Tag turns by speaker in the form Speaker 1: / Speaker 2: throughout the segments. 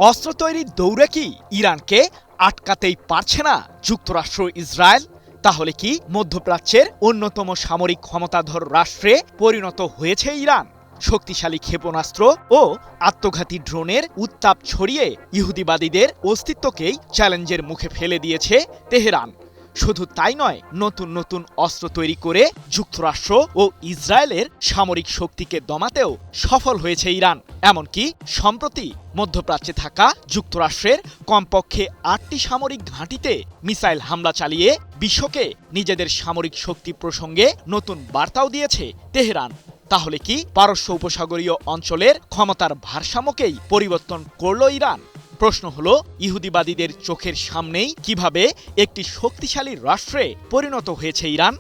Speaker 1: অস্ত্র তৈরির দৌড়ে কি ইরানকে আটকাতেই পারছে না যুক্তরাষ্ট্র ইসরায়েল? তাহলে কি মধ্যপ্রাচ্যের অন্যতম সামরিক ক্ষমতাধর রাষ্ট্রে পরিণত হয়েছে ইরান? শক্তিশালী ক্ষেপণাস্ত্র ও আত্মঘাতী ড্রোনের উত্তাপ ছড়িয়ে ইহুদিবাদীদের অস্তিত্বকেই চ্যালেঞ্জের মুখে ফেলে দিয়েছে তেহরান। শুধু তাই নয়, নতুন নতুন অস্ত্র তৈরি করে যুক্তরাষ্ট্র ও ইসরায়েলের সামরিক শক্তিকে দমাতেও সফল হয়েছে ইরান। এমনকি সম্প্রতি মধ্যপ্রাচ্যে থাকা যুক্তরাষ্ট্রের কমপক্ষে ৮টি সামরিক ঘাঁটিতে মিসাইল হামলা চালিয়ে বিশ্বকে নিজেদের সামরিক শক্তি প্রসঙ্গে নতুন বার্তাও দিয়েছে তেহরান। তাহলে কি পারস্য উপসাগরীয় অঞ্চলের ক্ষমতার ভারসাম্যকেই পরিবর্তন করল ইরান? প্রশ্ন হলো, ইহুদিবাদীদের চোখের সামনেই কিভাবে একটি শক্তিশালী রাষ্ট্রে পরিণত হয়েছে ইরান?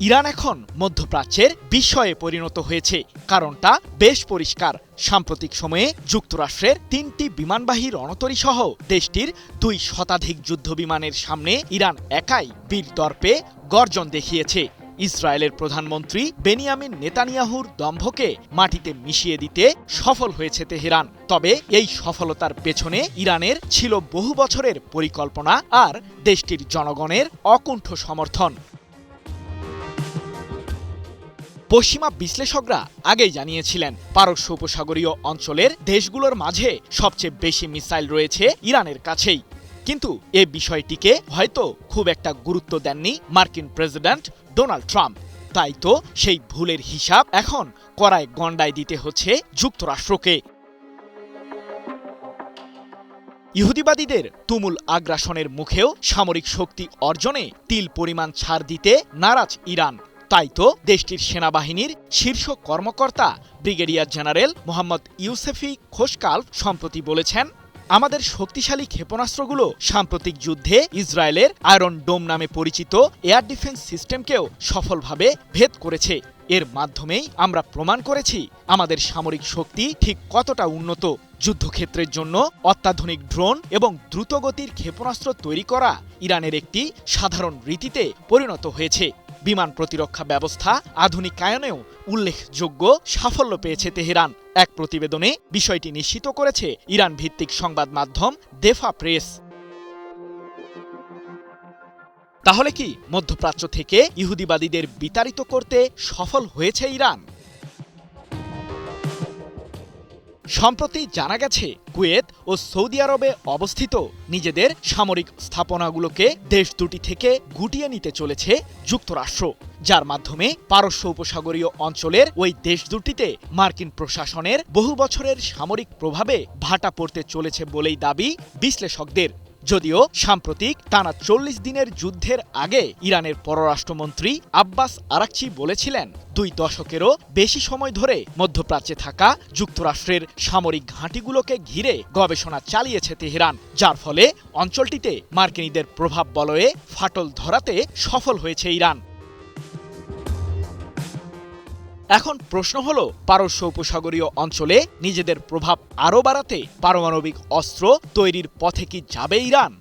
Speaker 1: ইরান এখন মধ্যপ্রাচ্যের বিস্ময়ে পরিণত হয়েছে। কারণটা বেশ পরিষ্কার। সাম্প্রতিক সময়ে যুক্তরাষ্ট্রের ৩টি বিমানবাহী রণতরী সহ দেশটির ২ শতাধিক যুদ্ধবিমানের সামনে ইরান একাই বীরদর্পে গর্জন দেখিয়েছে। ইসরায়েলের প্রধানমন্ত্রী বেনিয়ামিন নেতানিয়াহুর দম্ভকে মাটিতে মিশিয়ে দিতে সফল হয়েছে তেহরান। তবে এই সফলতার পেছনে ইরানের ছিল বহু বছরের পরিকল্পনা আর দেশটির জনগণের অকুণ্ঠ সমর্থন। পশ্চিমা বিশ্লেষকরা আগেই জানিয়েছিলেন, পারস্য উপসাগরীয় অঞ্চলের দেশগুলোর মাঝে সবচেয়ে বেশি মিসাইল রয়েছে ইরানের কাছেই। কিন্তু এ বিষয়টিকে হয়তো খুব একটা গুরুত্ব দেননি মার্কিন প্রেসিডেন্ট ডোনাল্ড ট্রাম্প। তাই তো সেই ভুলের হিসাব এখন কড়ায় গণ্ডায় দিতে হচ্ছে যুক্তরাষ্ট্রকে। ইহুদিবাদীদের তুমুল আগ্রাসনের মুখেও সামরিক শক্তি অর্জনে তিল পরিমাণ ছাড় দিতে নারাজ ইরান। তাই তো দেশটির সেনাবাহিনীর শীর্ষ কর্মকর্তা ব্রিগেডিয়ার জেনারেল মোহাম্মদ ইউসেফি খোশকাল্ভ সম্প্রতি বলেছেন, আমাদের শক্তিশালী ক্ষেপণাস্ত্রগুলো সাম্প্রতিক যুদ্ধে ইসরায়েলের আয়রন ডোম নামে পরিচিত এয়ার ডিফেন্স সিস্টেমকেও সফলভাবে ভেদ করেছে। এর মাধ্যমেই আমরা প্রমাণ করেছি আমাদের সামরিক শক্তি ঠিক কতটা উন্নত। যুদ্ধক্ষেত্রের জন্য অত্যাধুনিক ড্রোন এবং দ্রুতগতির ক্ষেপণাস্ত্র তৈরি করা ইরানের একটি সাধারণ রীতিতে পরিণত হয়েছে। বিমান প্রতিরক্ষা ব্যবস্থা আধুনিকায়নেও উল্লেখযোগ্য সাফল্য পেয়েছে তেহরান। এক প্রতিবেদনে বিষয়টি নিশ্চিত করেছে ইরান ভিত্তিক সংবাদ মাধ্যম দেফা প্রেস। তাহলে কি মধ্যপ্রাচ্য থেকে ইহুদিবাদীদের বিতাড়িত করতে সফল হয়েছে ইরান? সম্প্রতি জানা গেছে, কুয়েত ও সৌদি আরবে অবস্থিত নিজেদের সামরিক স্থাপনাগুলোকে দেশ দুটি থেকে গুটিয়ে নিতে চলেছে যুক্তরাষ্ট্র, যার মাধ্যমে পারস্য উপসাগরীয় অঞ্চলের ওই দেশ দুটিতে মার্কিন প্রশাসনের বহু বছরের সামরিক প্রভাবে ভাটা পড়তে চলেছে বলেই দাবি বিশ্লেষকদের। যদিও সাম্প্রতিক টানা ৪০ দিনের যুদ্ধের আগে ইরানের পররাষ্ট্রমন্ত্রী আব্বাস আরাকচি বলেছিলেন, ২ দশকেরও বেশি সময় ধরে মধ্যপ্রাচ্যে থাকা যুক্তরাষ্ট্রের সামরিক ঘাঁটিগুলোকে ঘিরে গবেষণা চালিয়েছে তেহরান, যার ফলে অঞ্চলটিতে মার্কিনীদের প্রভাব বলয়ে ফাটল ধরাতে সফল হয়েছে ইরান। এখন প্রশ্ন হলো, পারস্য উপসাগরীয় অঞ্চলে নিজেদের প্রভাব আরও বাড়াতে পারমাণবিক অস্ত্র তৈরির পথে কি যাবে ইরান?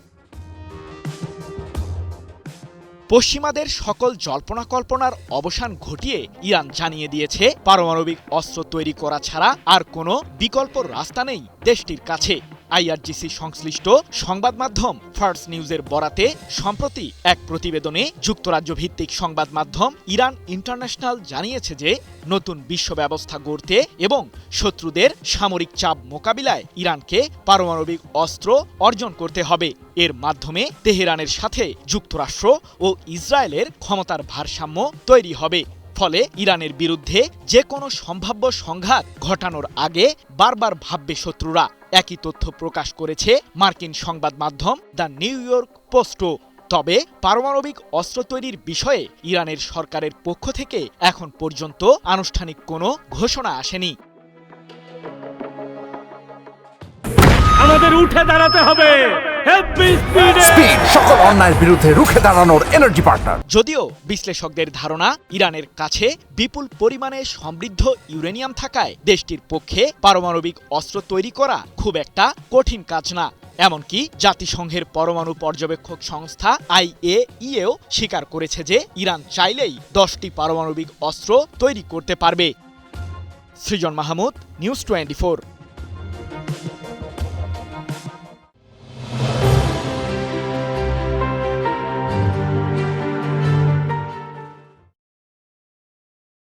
Speaker 1: পশ্চিমাদের সকল জল্পনা কল্পনার অবসান ঘটিয়ে ইরান জানিয়ে দিয়েছে, পারমাণবিক অস্ত্র তৈরি করা ছাড়া আর কোনো বিকল্প রাস্তা নেই দেশটির কাছে। আইআরজিসি সংশ্লিষ্ট সংবাদ মাধ্যম ফার্স নিউজের বরাতে সম্প্রতি এক প্রতিবেদনে যুক্তরাজ্য ভিত্তিক সংবাদ মাধ্যম ইরান ইন্টারন্যাশনাল জানিয়েছে যে, নতুন বিশ্ব ব্যবস্থা গড়তে এবং শত্রুদের সামরিক চাপ মোকাবিলায় ইরানকে পারমাণবিক অস্ত্র অর্জন করতে হবে। এর মাধ্যমে তেহরানের সাথে যুক্তরাষ্ট্র ও ইসরায়েলের ক্ষমতার ভারসাম্য তৈরি হবে। ফলে ইরানের বিরুদ্ধে যে কোনো সম্ভাব্য সংঘাত ঘটানোর আগে বারবার ভাববে শত্রুরা। একই তথ্য প্রকাশ করেছে মার্কিন সংবাদ মাধ্যম দ্য নিউ ইয়র্ক পোস্টও। তবে পারমাণবিক অস্ত্র তৈরির বিষয়ে ইরানের সরকারের পক্ষ থেকে এখন পর্যন্ত আনুষ্ঠানিক কোনো ঘোষণা আসেনি।
Speaker 2: আমাদের উঠে দাঁড়াতে হবে,
Speaker 3: সকল অন্যায়ের বিরুদ্ধে রুখে দাঁড়ানোর এনার্জি পার্টনার।
Speaker 1: যদিও বিশ্লেষকদের ধারণা, ইরানের কাছে বিপুল পরিমাণে সমৃদ্ধ ইউরেনিয়াম থাকায় দেশটির পক্ষে পারমাণবিক অস্ত্র তৈরি করা খুব একটা কঠিন কাজ না। এমনকি জাতিসংঘের পরমাণু পর্যবেক্ষক সংস্থা IAEA স্বীকার করেছে যে ইরান চাইলেই 10টি পারমাণবিক অস্ত্র তৈরি করতে পারবে। সৃজন মাহমুদ, নিউজ 24।